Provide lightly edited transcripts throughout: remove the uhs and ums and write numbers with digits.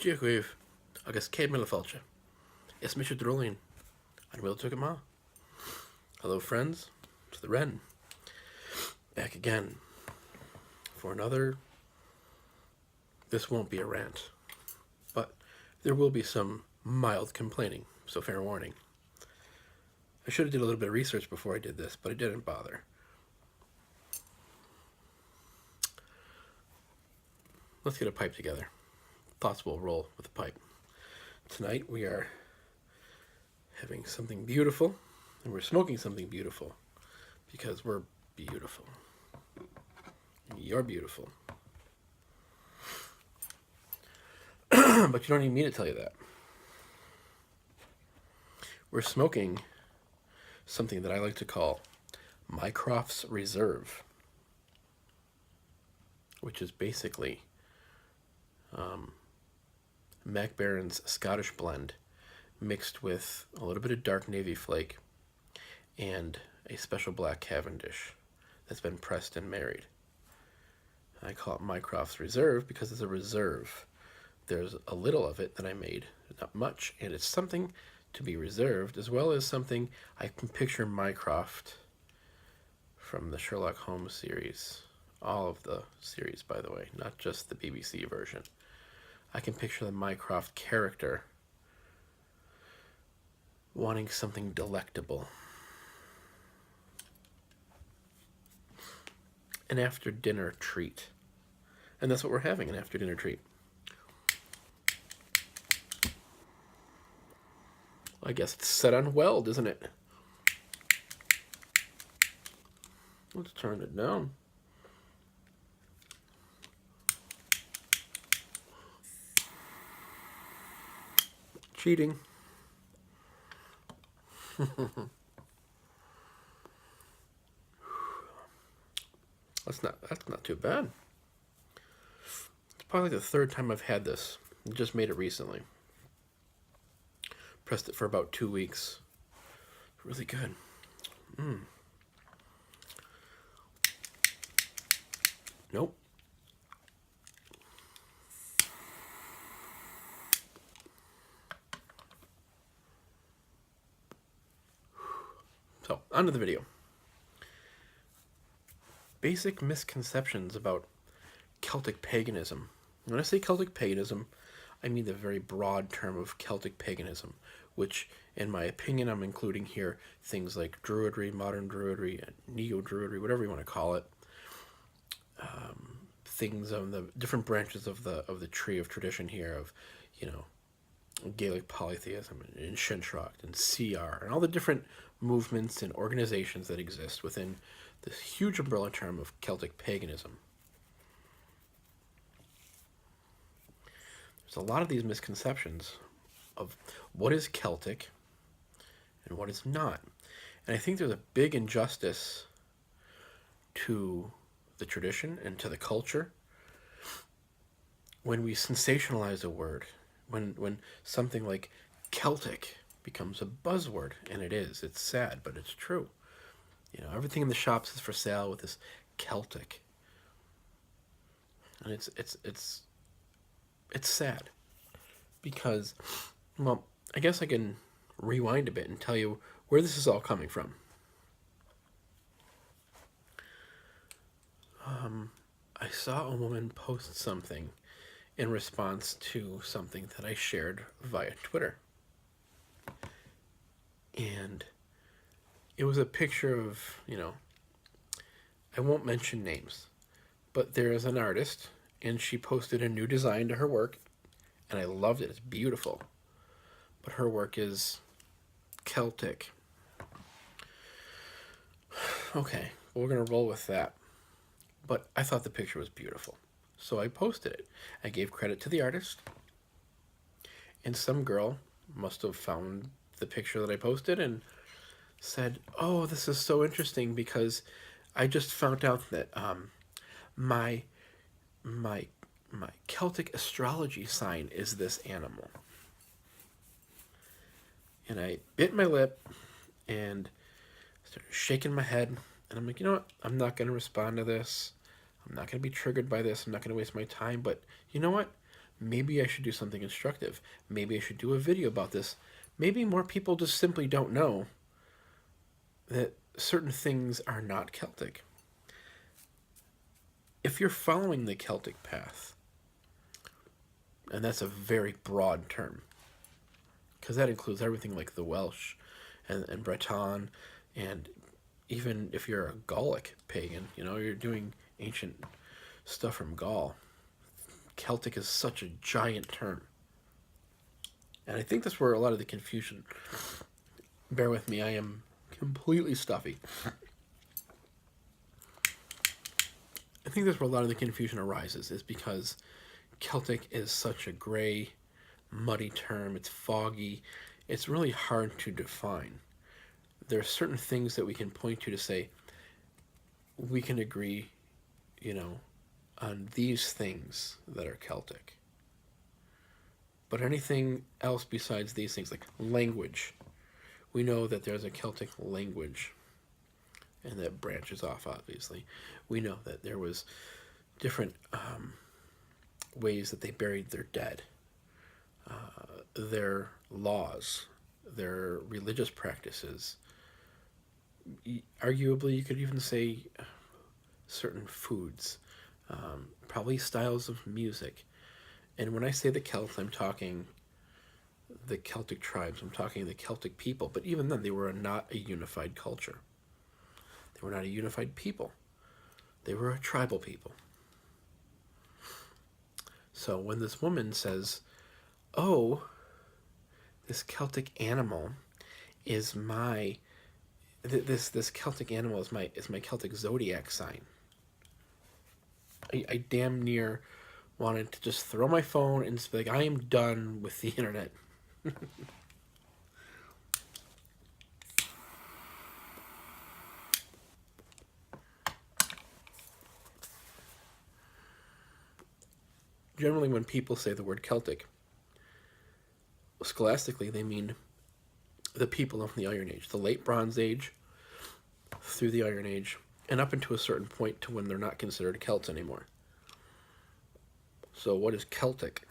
Diolch agus céad mille fáilte. Is mis drolling and we'll took ma. Hello friends, to the Wren. Back again for another. This won't be a rant, but there will be some mild complaining, so fair warning. I should have did a little bit of research before I did this, but I didn't bother. Let's get a pipe together. Thoughts will roll with a pipe. Tonight we are having something beautiful, and we're smoking something beautiful because we're beautiful. You're beautiful. But you don't need me to tell you that. We're smoking something that I like to call Mycroft's Reserve, which is basically Mac Baron's Scottish blend mixed with a little bit of dark navy flake and a special black Cavendish that's been pressed and married. I call it Mycroft's Reserve because it's a reserve. There's a little of it that I made, not much, and it's something to be reserved, as well as something I can picture Mycroft from the Sherlock Holmes series. All of the series, by the way, not just the BBC version. I can picture the Mycroft character wanting something delectable. An after-dinner treat. And that's what we're having, an after-dinner treat. I guess it's set on weld, isn't it? Let's turn it down. Cheating. That's not too bad. It's probably the third time I've had this. I just made it recently. Pressed it for about 2 weeks. Really good. Nope. So, on to the video. Basic misconceptions about Celtic paganism. When I say Celtic paganism, I mean the very broad term of Celtic paganism, which, in my opinion, I'm including here things like Druidry, modern Druidry, and Neo-Druidry, whatever you want to call it. Things on the different branches of the tree of tradition here of, Gaelic polytheism and Shintracht and CR and all the different movements and organizations that exist within this huge umbrella term of Celtic paganism. There's a lot of these misconceptions of what is Celtic and what is not. And I think there's a big injustice to the tradition and to the culture when we sensationalize a word, when something like Celtic becomes a buzzword, and it is. It's sad, but it's true. Everything in the shops is for sale with this Celtic. And it's sad because, well, I guess I can rewind a bit and tell you where this is all coming from. I saw a woman post something in response to something that I shared via Twitter. And it was a picture of, I won't mention names, but there is an artist, and she posted a new design to her work, and I loved it. It's beautiful. But her work is Celtic. Okay, well, we're going to roll with that. But I thought the picture was beautiful, so I posted it. I gave credit to the artist, and some girl must have found the picture that I posted and said, "Oh, this is so interesting because I just found out that my Celtic astrology sign is this animal." And I bit my lip and started shaking my head, and I'm like, you know what? I'm not going to respond to this. I'm not going to be triggered by this. I'm not going to waste my time. But you know what? maybe I should do something instructive. Maybe I should do a video about this. Maybe more people just simply don't know that certain things are not Celtic. If you're following the Celtic path, and that's a very broad term, because that includes everything like the Welsh and Breton, and even if you're a Gallic pagan, you're doing ancient stuff from Gaul. Celtic is such a giant term. And I think that's where a lot of the confusion, bear with me, I am completely stuffy. I think that's where a lot of the confusion arises, is because Celtic is such a gray, muddy term. It's foggy. It's really hard to define. There are certain things that we can point to say, we can agree, on these things that are Celtic. But anything else besides these things, like language, we know that there's a Celtic language, and that branches off, obviously. We know that there was different ways that they buried their dead, their laws, their religious practices. Arguably, you could even say certain foods, probably styles of music. And when I say the Celts, I'm talking the Celtic tribes, I'm talking the Celtic people. But even then, they were not a unified culture. They were not a unified people. They were a tribal people. So when this woman says, oh, this Celtic animal is my, this Celtic animal is my Celtic Zodiac sign, I damn near wanted to just throw my phone and just be like, I am done with the internet. Generally, when people say the word Celtic, scholastically, they mean the people of the Iron Age, the late Bronze Age, through the Iron Age, and up into a certain point to when they're not considered Celts anymore. So what is Celtic?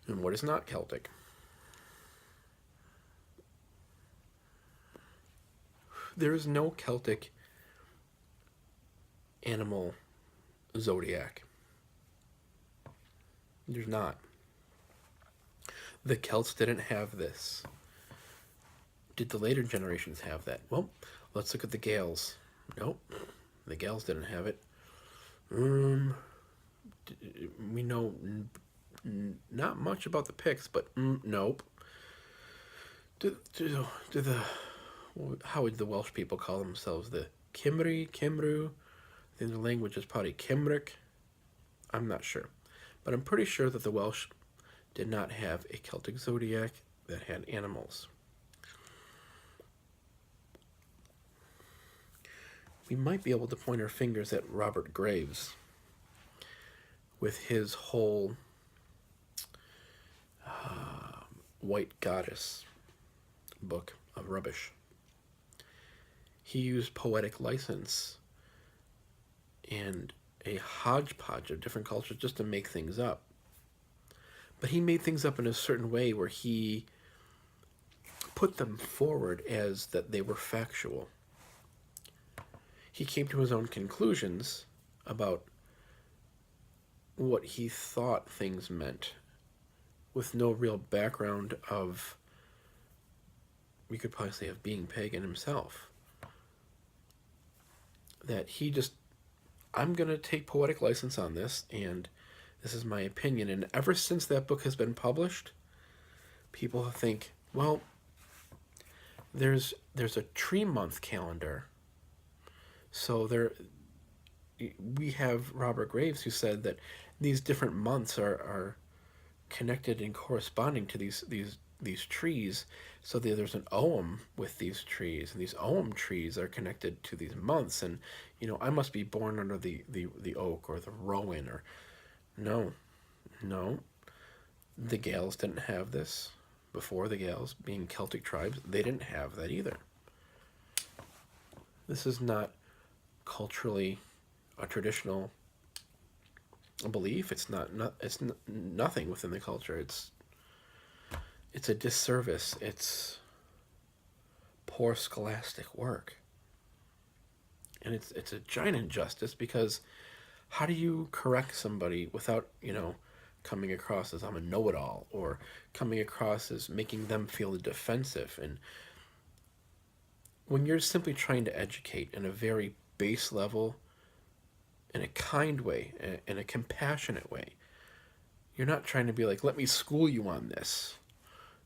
And what is not Celtic? There is no Celtic animal zodiac. There's not. The Celts didn't have this. Did the later generations have that? Well, let's look at the Gaels. Nope. The Gaels didn't have it. We know not much about the Picts, but nope. How would the Welsh people call themselves? The Cymru? I think the language is probably Cymric. I'm not sure. But I'm pretty sure that the Welsh did not have a Celtic zodiac that had animals. We might be able to point our fingers at Robert Graves with his whole White Goddess book of rubbish. He used poetic license and a hodgepodge of different cultures just to make things up. But he made things up in a certain way where he put them forward as that they were factual. He came to his own conclusions about what he thought things meant with no real background of, we could probably say, of being pagan himself. That he just, I'm going to take poetic license on this, and this is my opinion. And ever since that book has been published, people think, well, there's a tree month calendar. So we have Robert Graves who said that these different months are connected and corresponding to these trees. So there's an ogham with these trees, and these ogham trees are connected to these months. And I must be born under the oak or the rowan, or no. The Gaels didn't have this. Before the Gaels, being Celtic tribes, they didn't have that either. This is not culturally a traditional belief. It's nothing within the culture. It's a disservice. It's poor scholastic work. And it's a giant injustice, because how do you correct somebody without, coming across as I'm a know-it-all, or coming across as making them feel defensive? And when you're simply trying to educate in a very base level, in a kind way, in a compassionate way, you're not trying to be like, let me school you on this.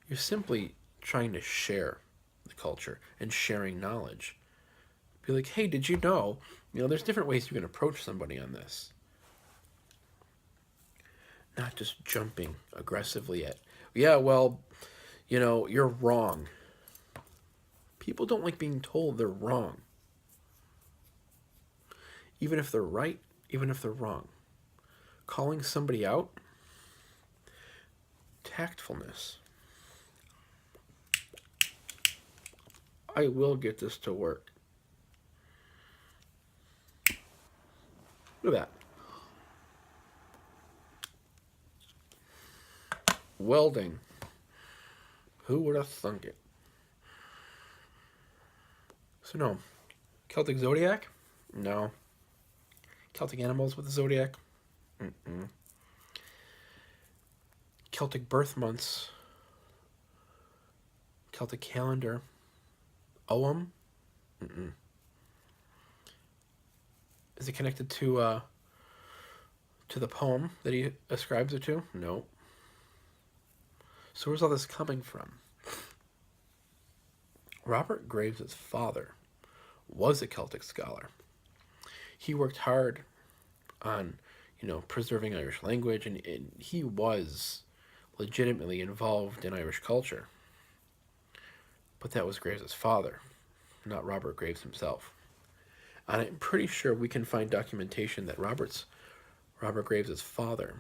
You're simply trying to share the culture and sharing knowledge. Be like, hey, did you know? There's different ways you can approach somebody on this. Not just jumping aggressively at, yeah, well, you're wrong. People don't like being told they're wrong. Even if they're right, even if they're wrong. Calling somebody out, tactfulness. I will get this to work. Look at that. Welding. Who would have thunk it? So no. Celtic Zodiac? No. Celtic animals with the Zodiac? Mm-mm. Celtic birth months? Celtic calendar? Ogham? Mm-mm. Is it connected to the poem that he ascribes it to? No. So where's all this coming from? Robert Graves' father was a Celtic scholar. He worked hard on, preserving Irish language, and he was legitimately involved in Irish culture. But that was Graves' father, not Robert Graves himself. And I'm pretty sure we can find documentation that Robert Graves' father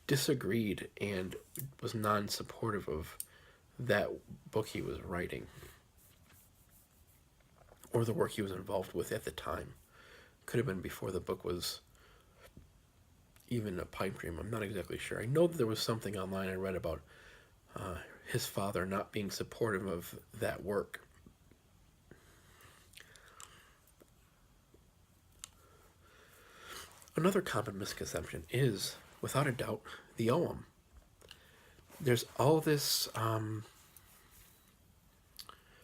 disagreed and was non-supportive of that book he was writing, or the work he was involved with at the time. Could have been before the book was even a pipe dream. I'm not exactly sure. I know that there was something online I read about his father not being supportive of that work. Another common misconception is, without a doubt, the Ogham. There's all this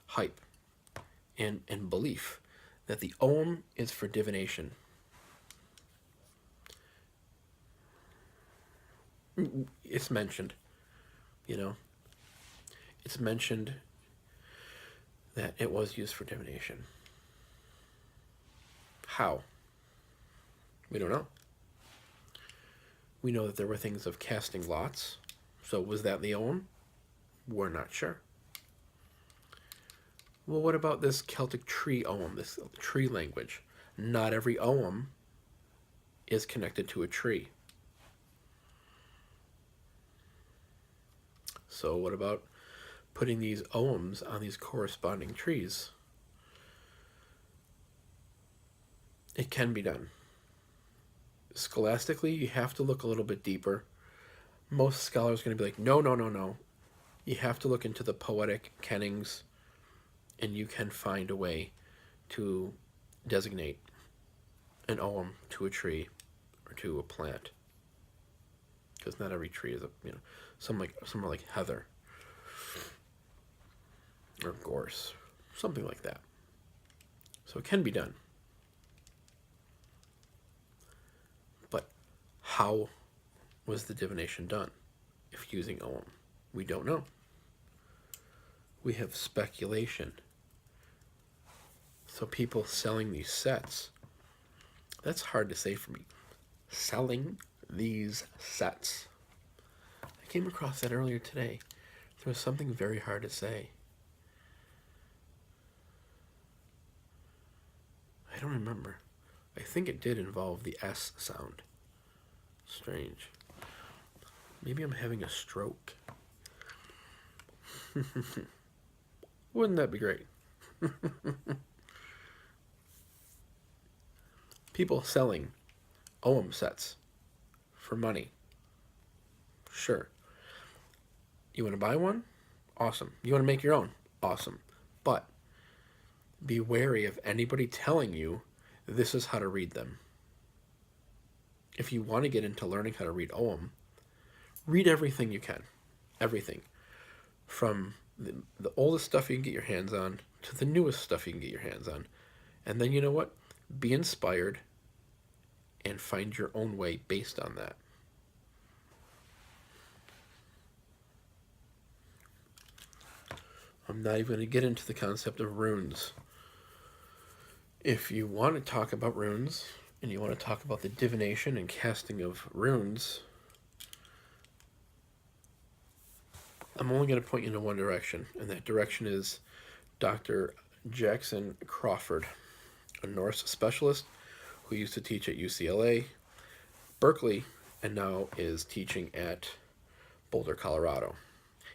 hype and belief that the Ogham is for divination. It's mentioned, it's mentioned that it was used for divination. How? We don't know. We know that there were things of casting lots. So was that the Ogham? We're not sure. Well, what about this Celtic tree Ogham, this tree language? Not every Ogham is connected to a tree. So what about putting these Oghams on these corresponding trees? It can be done. Scholastically, you have to look a little bit deeper. Most scholars are going to be like, no. You have to look into the poetic kennings, and you can find a way to designate an Ogham to a tree or to a plant. Because not every tree is some are like heather or gorse, something like that. So it can be done. But how was the divination done if using Ogham? We don't know. We have speculation. So people selling these sets, that's hard to say for me. Selling these sets. I came across that earlier today. There was something very hard to say. I don't remember. I think it did involve the S sound. Strange. Maybe I'm having a stroke. Wouldn't that be great? People selling OM sets for money. Sure. You want to buy one? Awesome. You want to make your own? Awesome. But be wary of anybody telling you this is how to read them. If you want to get into learning how to read OM, read everything you can. Everything. From the oldest stuff you can get your hands on to the newest stuff you can get your hands on. And then you know what? Be inspired and find your own way based on that. I'm not even going to get into the concept of runes. If you want to talk about runes, and you want to talk about the divination and casting of runes, I'm only going to point you in one direction, and that direction is Dr. Jackson Crawford, a Norse specialist who used to teach at UCLA, Berkeley, and now is teaching at Boulder, Colorado.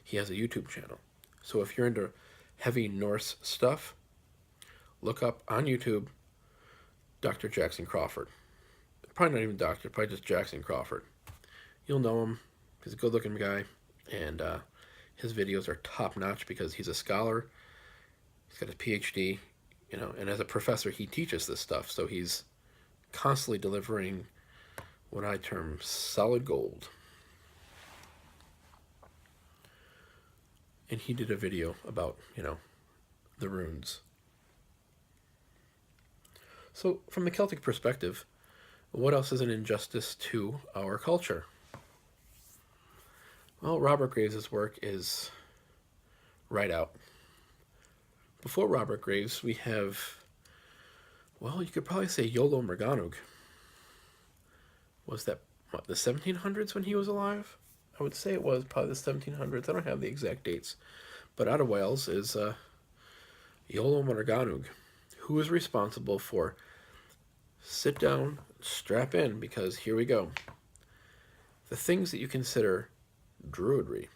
He has a YouTube channel. So if you're into heavy Norse stuff, look up on YouTube Dr. Jackson Crawford. Probably not even doctor, probably just Jackson Crawford. You'll know him. He's a good-looking guy, and his videos are top-notch because he's a scholar. He's got a PhD, and as a professor, he teaches this stuff. So he's constantly delivering what I term solid gold. And he did a video about, the runes. So from the Celtic perspective, what else is an injustice to our culture? Well, Robert Graves' work is right out. Before Robert Graves, we have, well, you could probably say Iolo Morganwg. Was that, the 1700s when he was alive? I would say it was probably the 1700s. I don't have the exact dates. But out of Wales is Iolo Morganwg, who is responsible for, sit down, strap in, because here we go. The things that you consider Druidry.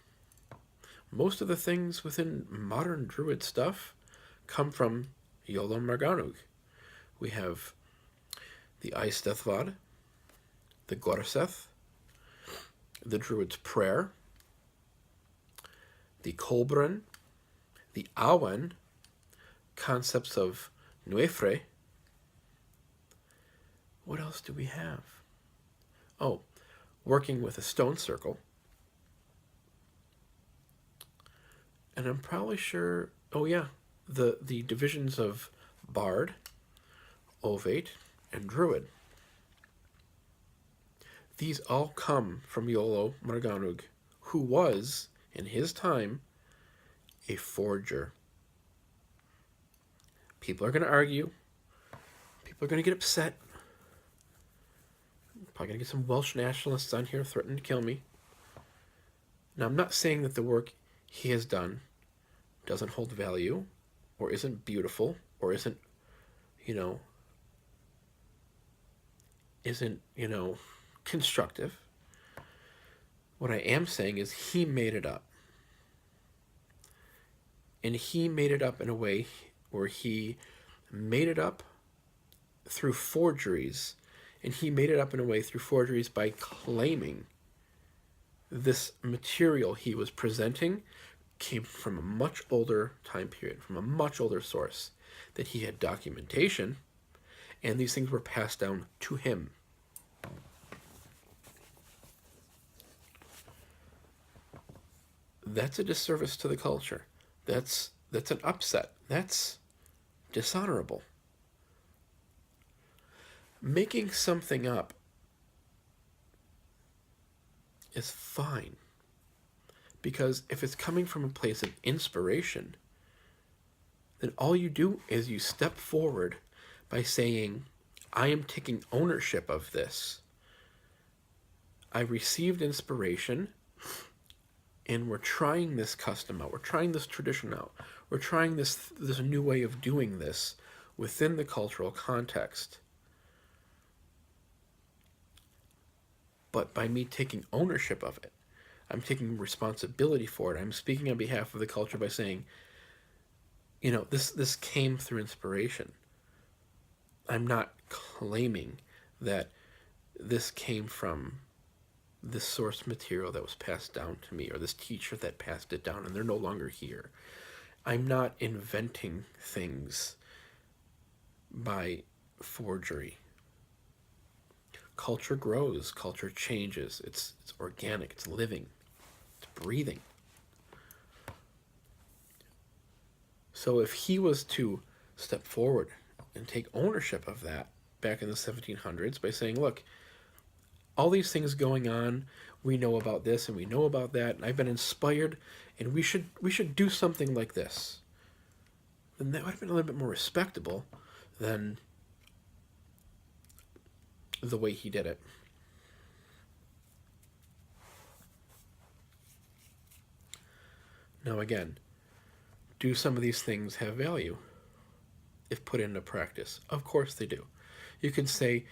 Most of the things within modern Druid stuff come from Iolo Morganwg. We have the Eisteddfod, the Gorsedd, the Druid's Prayer, the Kolbrin, the Awen, concepts of Nuefre. What else do we have? Oh, working with a stone circle. And I'm probably sure, oh yeah, the divisions of Bard, Ovate, and Druid. These all come from Iolo Morganwg, who was, in his time, a forger. People are going to argue. People are going to get upset. Probably going to get some Welsh nationalists on here threatening to kill me. Now, I'm not saying that the work he has done doesn't hold value, or isn't beautiful, or isn't, constructive. What I am saying is he made it up. And he made it up in a way where he made it up through forgeries. And he made it up in a way through forgeries by claiming this material he was presenting came from a much older time period, from a much older source, that he had documentation, and these things were passed down to him. That's a disservice to the culture. That's an upset. That's dishonorable. Making something up is fine, because if it's coming from a place of inspiration, then all you do is you step forward by saying, I am taking ownership of this. I received inspiration, and we're trying this custom out. We're trying this tradition out. We're trying this new way of doing this within the cultural context. But by me taking ownership of it, I'm taking responsibility for it. I'm speaking on behalf of the culture by saying, this came through inspiration. I'm not claiming that this came from this source material that was passed down to me, or this teacher that passed it down, and they're no longer here. I'm not inventing things by forgery. Culture grows, culture changes. It's organic, it's living, it's breathing. So if he was to step forward and take ownership of that back in the 1700s by saying, look, all these things going on, we know about this and we know about that, and I've been inspired, and we should do something like this, then that would have been a little bit more respectable than the way he did it. Now again, do some of these things have value if put into practice? Of course they do. You can say,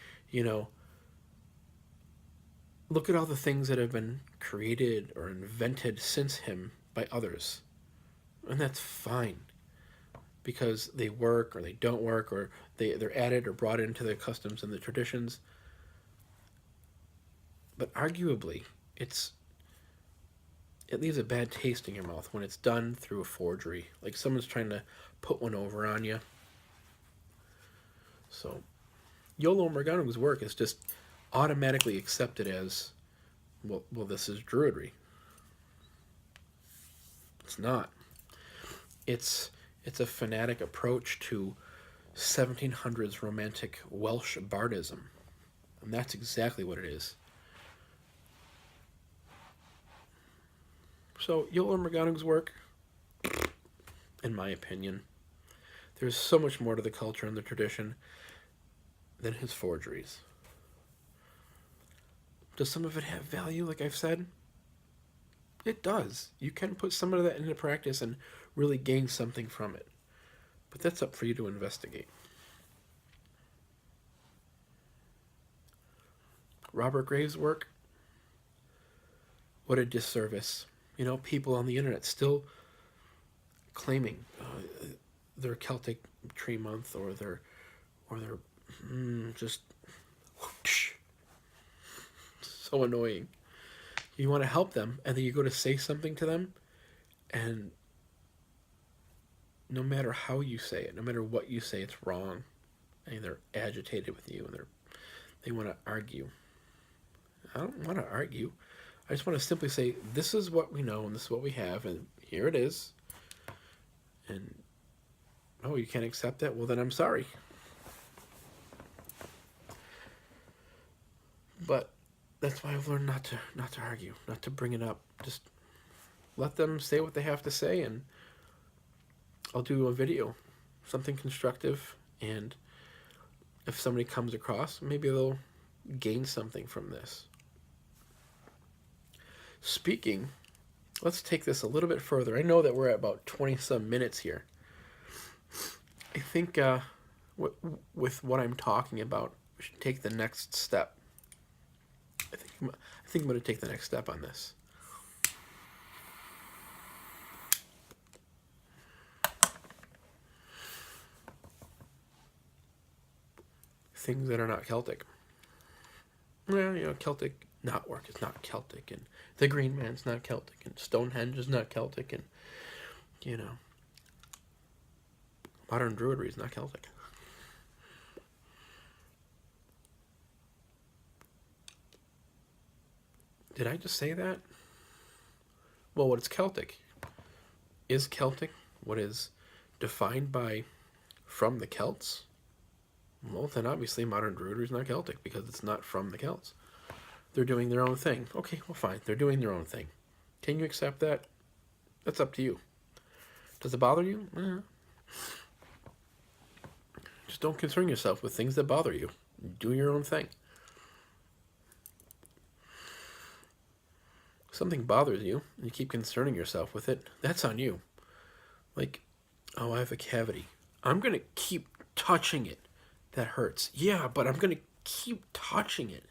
look at all the things that have been created or invented since him by others. And that's fine, because they work or they don't work, or they're added or brought into the customs and the traditions. But arguably, it leaves a bad taste in your mouth when it's done through a forgery. Like someone's trying to put one over on you. So, Iolo Morganu's work is just automatically accepted as, well, this is Druidry. It's not. It's a fanatic approach to 1700s romantic Welsh bardism. And that's exactly what it is. So, Iolo Morganu's work, in my opinion, there's so much more to the culture and the tradition than his forgeries. Does some of it have value, like I've said? It does. You can put some of that into practice and really gain something from it. But that's up for you to investigate. Robert Graves' work, what a disservice. People on the internet still claiming their Celtic Tree Month or their just whoosh. So annoying. You want to help them, and then you go to say something to them, and no matter how you say it, no matter what you say, it's wrong. And they're agitated with you, and they want to argue. I don't want to argue. I just want to simply say, this is what we know, and this is what we have, and here it is. And, oh, you can't accept that? Well, then I'm sorry. But that's why I've learned not to argue, not to bring it up. Just let them say what they have to say, and I'll do a video, something constructive, and if somebody comes across, maybe they'll gain something from this. Speaking, let's take this a little bit further. I know that we're at about 20-some minutes here. I think with what I'm talking about, we should take the next step. I think I'm going to take the next step on this. Things that are not Celtic. Well, Celtic knotwork is not Celtic, and the Green Man's not Celtic, and Stonehenge is not Celtic, and, modern Druidry is not Celtic. Did I just say that? Well, what is Celtic? Is Celtic what is defined by from the Celts? Well, then obviously modern Druidry is not Celtic, because it's not from the Celts. They're doing their own thing. Okay, well, fine. They're doing their own thing. Can you accept that? That's up to you. Does it bother you? Just don't concern yourself with things that bother you. Do your own thing. If something bothers you, and you keep concerning yourself with it, that's on you. Like, oh, I have a cavity. I'm going to keep touching it. That hurts. Yeah, but I'm going to keep touching it.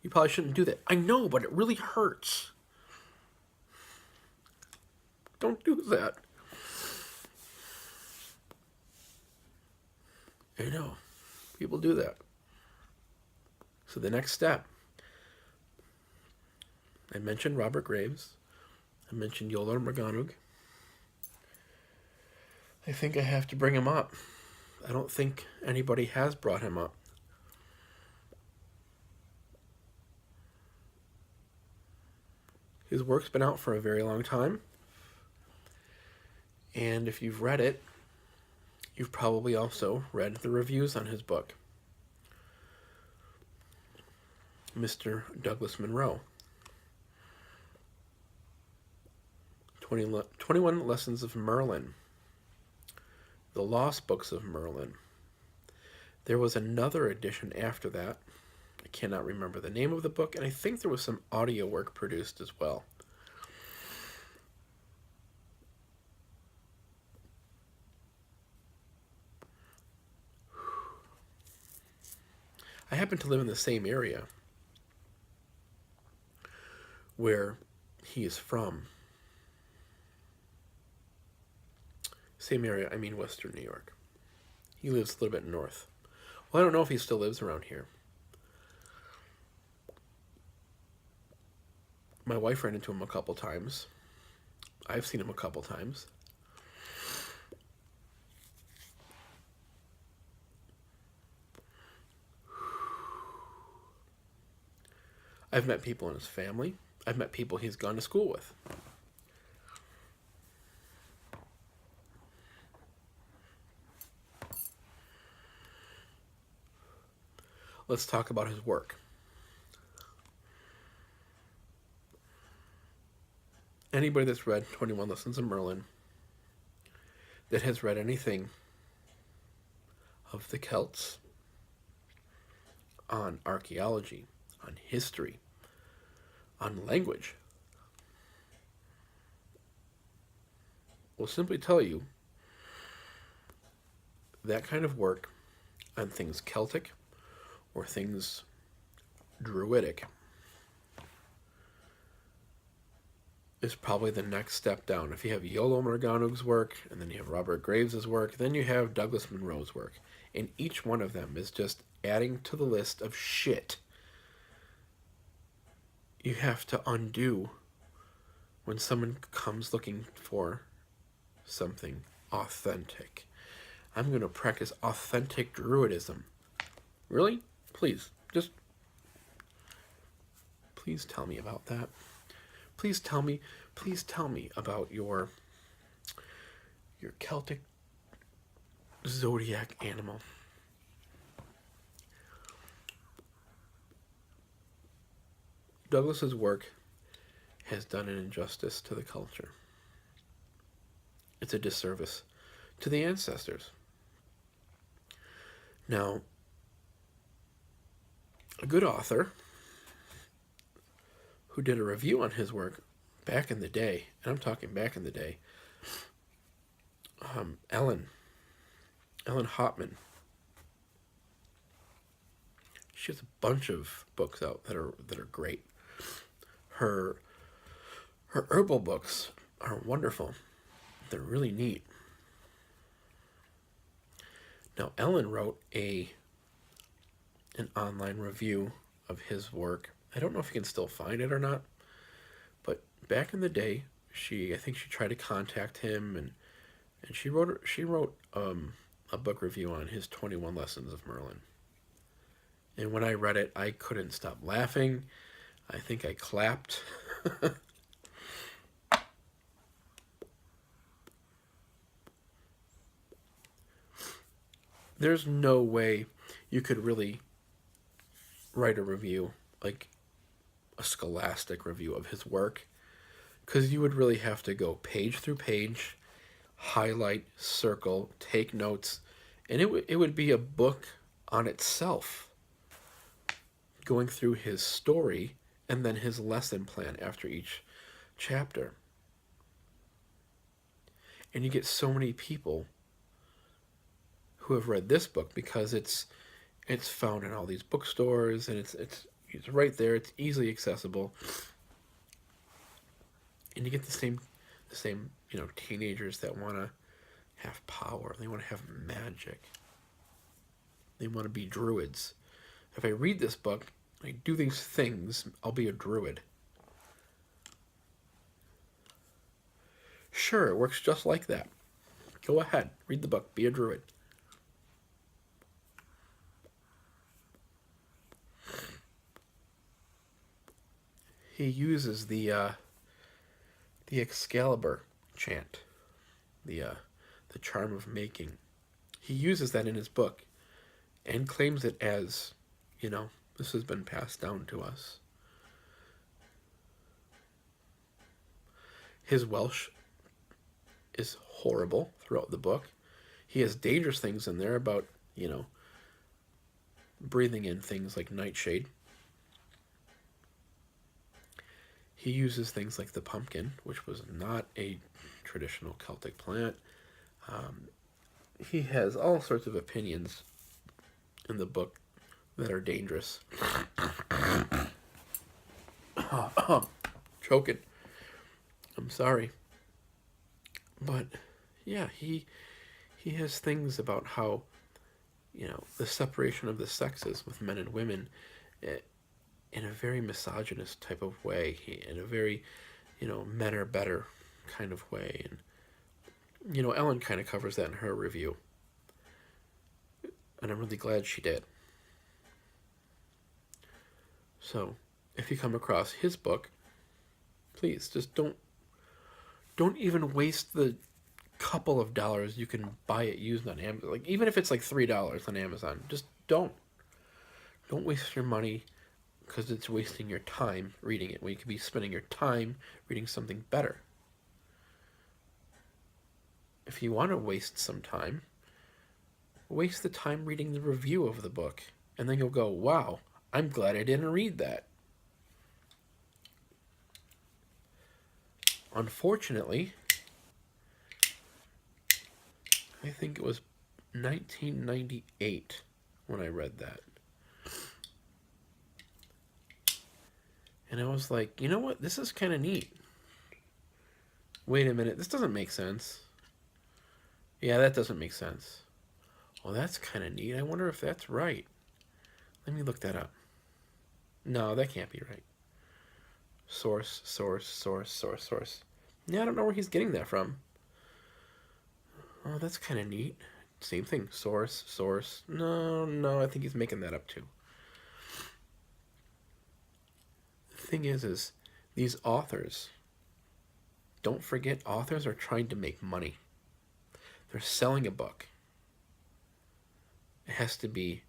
You probably shouldn't do that. I know, but it really hurts. Don't do that. I know. People do that. So the next step, I mentioned Robert Graves. I mentioned Yolan Morganwg. I think I have to bring him up. I don't think anybody has brought him up. His work's been out for a very long time. And if you've read it, you've probably also read the reviews on his book. Mr. Douglas Monroe. 21 Lessons of Merlin. The Lost Books of Merlin. There was another edition after that. I cannot remember the name of the book, and I think there was some audio work produced as well. I happen to live in the same area where he is from. Same area, I mean Western New York. He lives a little bit north. Well, I don't know if he still lives around here. My wife ran into him a couple times. I've seen him a couple times. I've met people in his family. I've met people he's gone to school with. Let's talk about his work. Anybody that's read 21 Lessons of Merlin, that has read anything of the Celts, on archaeology, on history, on language, will simply tell you that kind of work on things Celtic or things Druidic is probably the next step down. If you have Yolan Morganwg's work, and then you have Robert Graves' work, then you have Douglas Monroe's work. And each one of them is just adding to the list of shit you have to undo when someone comes looking for something authentic. I'm going to practice authentic Druidism. Really? Please tell me about that. Please tell me about your Celtic Zodiac animal. Douglas's work has done an injustice to the culture. It's a disservice to the ancestors. Now, a good author who did a review on his work back in the day, and I'm talking back in the day, Ellen Hopman. She has a bunch of books out that are great. Her herbal books are wonderful. They're really neat. Now, Ellen wrote an online review of his work. I don't know if you can still find it or not, but back in the day, I think she tried to contact him, and she wrote a book review on his 21 Lessons of Merlin. And when I read it, I couldn't stop laughing. I think I clapped. There's no way you could really write a review, like a scholastic review of his work, because you would really have to go page through page, highlight, circle, take notes, and it would be a book on itself, going through his story and then his lesson plan after each chapter. And you get so many people who have read this book because it's found in all these bookstores, and it's right there. It's easily accessible, and you get the same teenagers that want to have power. They want to have magic. They want to be druids. If I read this book, I do these things, I'll be a druid. Sure, it works just like that. Go ahead, read the book, be a druid. He uses the Excalibur chant, the charm of making. He uses that in his book and claims it as, this has been passed down to us. His Welsh is horrible throughout the book. He has dangerous things in there about, breathing in things like nightshade. He uses things like the pumpkin, which was not a traditional Celtic plant. He has all sorts of opinions in the book that are dangerous. Choking. I'm sorry. But, yeah, he has things about how, the separation of the sexes with men and women in a very misogynist type of way, in a very, men are better kind of way. And, Ellen kind of covers that in her review. And I'm really glad she did. So, if you come across his book, please just don't even waste the couple of dollars you can buy it used on Amazon. Like, even if it's like $3 on Amazon, just don't waste your money, because it's wasting your time reading it when you could be spending your time reading something better. If you want to waste some time, waste the time reading the review of the book, and then you'll go, wow, I'm glad I didn't read that. Unfortunately, I think it was 1998 when I read that. And I was like, you know what? This is kind of neat. Wait a minute. This doesn't make sense. Yeah, that doesn't make sense. Well, that's kind of neat. I wonder if that's right. Let me look that up. No, that can't be right. Source. Yeah, I don't know where he's getting that from. Oh, that's kind of neat. Same thing. Source. No, I think he's making that up too. The thing is these authors, don't forget, authors are trying to make money. They're selling a book. It has to be,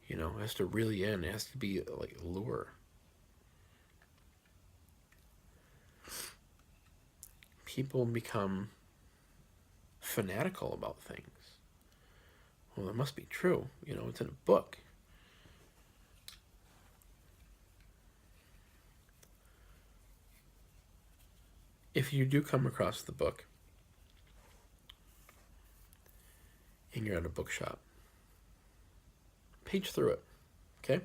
it has to really end. It has to be like lure. People become fanatical about things. Well, it must be true. It's in a book. If you do come across the book and you're at a bookshop, page through it, okay?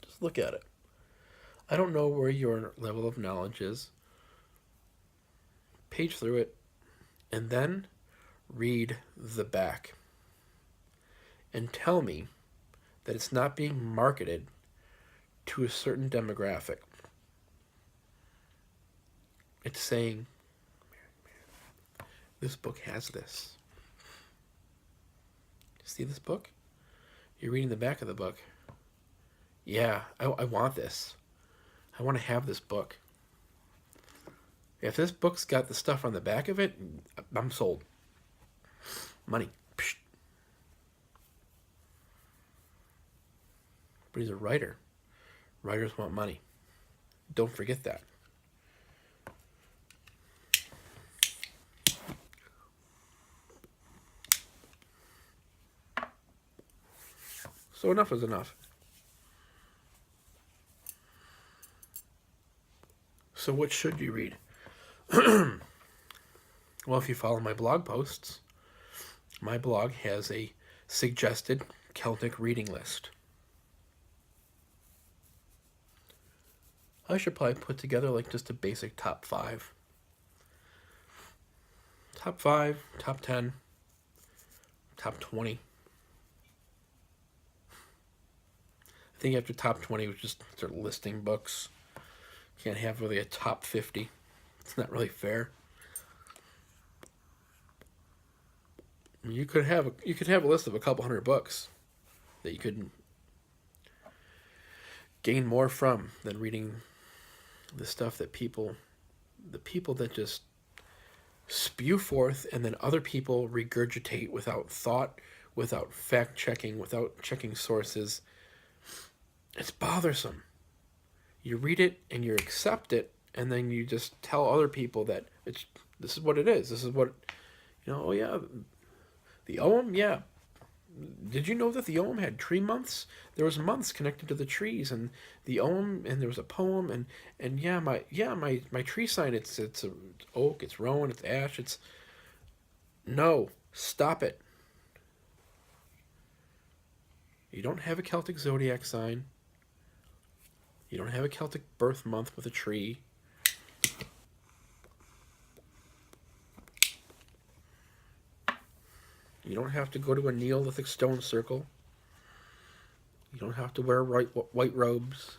Just look at it. I don't know where your level of knowledge is. Page through it, and then read the back. And tell me that it's not being marketed to a certain demographic. It's saying, this book has this. See this book? You're reading the back of the book. Yeah, I want this. I want to have this book. If this book's got the stuff on the back of it, I'm sold. Money. Psh. But he's a writer. Writers want money. Don't forget that. So enough is enough. So what should you read? Well, if you follow my blog posts, my blog has a suggested Celtic reading list. I should probably put together like just a basic top 5. Top 5, top 10, top 20. think after top 20 was just start listing books. Can't have really a top 50. It's not really fair. You could have a list of a couple hundred books that you could gain more from than reading the stuff that the people that just spew forth and then other people regurgitate without thought, without fact checking, without checking sources. It's bothersome. You read it and you accept it, and then you just tell other people that this is what it is. This is what, oh yeah, the Ogham, yeah. Did you know that the Ogham had tree months? There was months connected to the trees, and the Ogham, and there was a poem, and my tree sign, it's oak, it's rowan, it's ash, it's no, stop it. You don't have a Celtic Zodiac sign. You don't have a Celtic birth month with a tree. You don't have to go to a Neolithic stone circle. You don't have to wear white robes.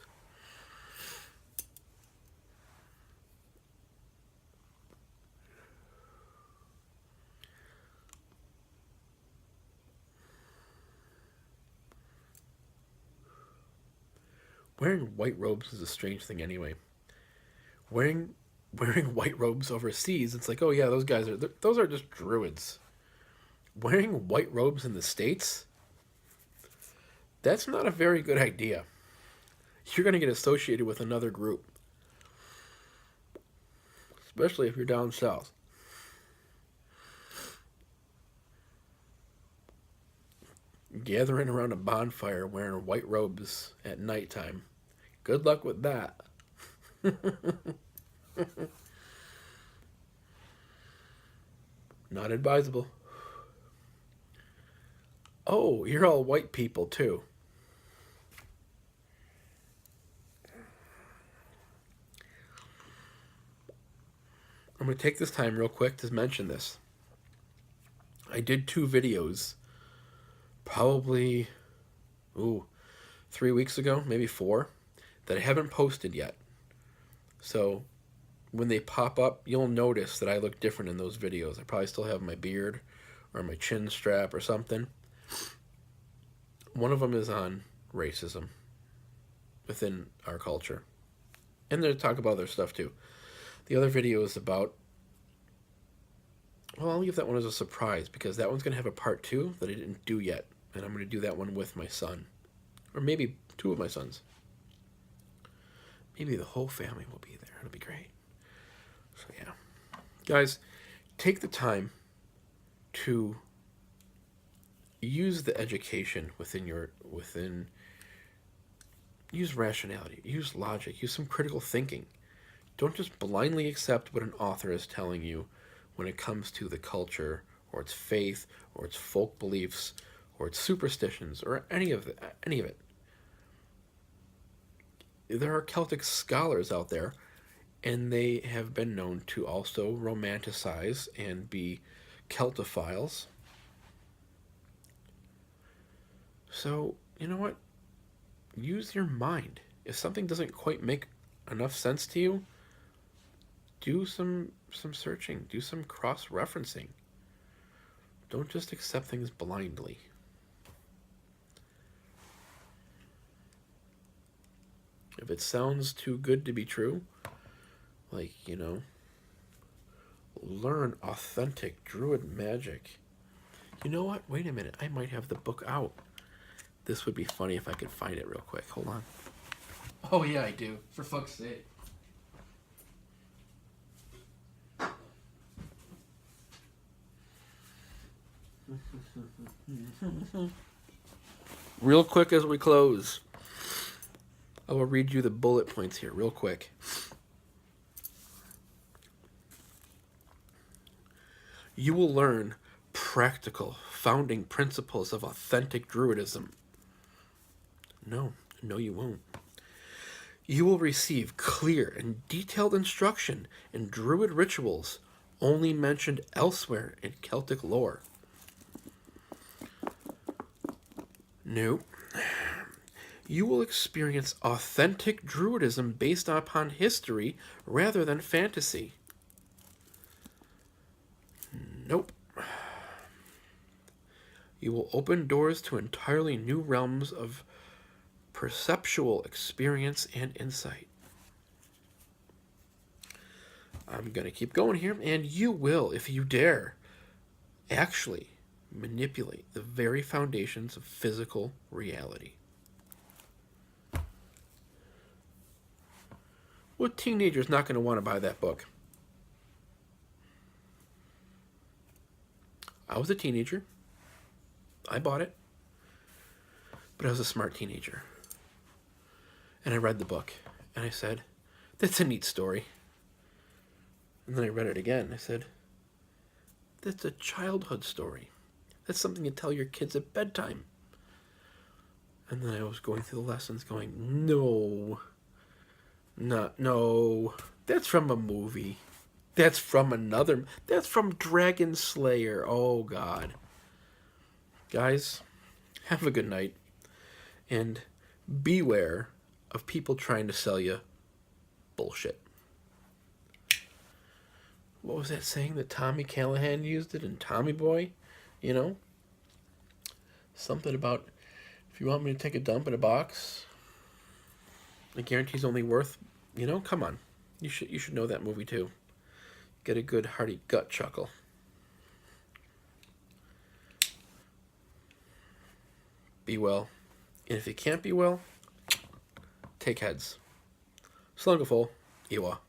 Wearing white robes is a strange thing anyway. Wearing white robes overseas, it's like, oh yeah, those are just druids. Wearing white robes in the States, that's not a very good idea. You're going to get associated with another group, especially if you're down south. Gathering around a bonfire wearing white robes at nighttime. Good luck with that. Not advisable. Oh, you're all white people too. I'm going to take this time real quick to mention this. I did 2 videos probably 3 weeks ago, maybe 4, that I haven't posted yet. So when they pop up, you'll notice that I look different in those videos. I probably still have my beard or my chin strap or something. One of them is on racism within our culture. And they talk about other stuff too. The other video is about, well, I'll leave that one as a surprise because that one's going to have a part 2 that I didn't do yet. And I'm going to do that one with my son. Or maybe 2 of my sons. Maybe the whole family will be there. It'll be great. So yeah. Guys, take the time to use the education use rationality, use logic, use some critical thinking. Don't just blindly accept what an author is telling you when it comes to the culture or its faith or its folk beliefs or its superstitions or any of it. There are Celtic scholars out there, and they have been known to also romanticize and be Celtophiles. So, you know what? Use your mind. If something doesn't quite make enough sense to you, do some searching, do some cross-referencing. Don't just accept things blindly. If it sounds too good to be true, like, learn authentic druid magic. You know what? Wait a minute. I might have the book out. This would be funny if I could find it real quick. Hold on. Oh, yeah, I do. For fuck's sake. Real quick as we close, I will read you the bullet points here real quick. You will learn practical founding principles of authentic druidism. No, you won't. You will receive clear and detailed instruction in druid rituals only mentioned elsewhere in Celtic lore. No. You will experience authentic druidism based upon history rather than fantasy. Nope. You will open doors to entirely new realms of perceptual experience and insight. I'm going to keep going here, and you will, if you dare, actually manipulate the very foundations of physical reality. What teenager's not going to want to buy that book? I was a teenager. I bought it. But I was a smart teenager. And I read the book. And I said, that's a neat story. And then I read it again. I said, that's a childhood story. That's something you tell your kids at bedtime. And then I was going through the lessons going, no. That's from a movie. That's from Dragon Slayer. Oh, God. Guys, have a good night. And beware of people trying to sell you bullshit. What was that saying that Tommy Callahan used it in Tommy Boy? You know? Something about, if you want me to take a dump in a box, I guarantee it's only worth, come on. You should know that movie too. Get a good hearty gut chuckle. Be well. And if you can't be well, take heads. Slungafol, Iwa.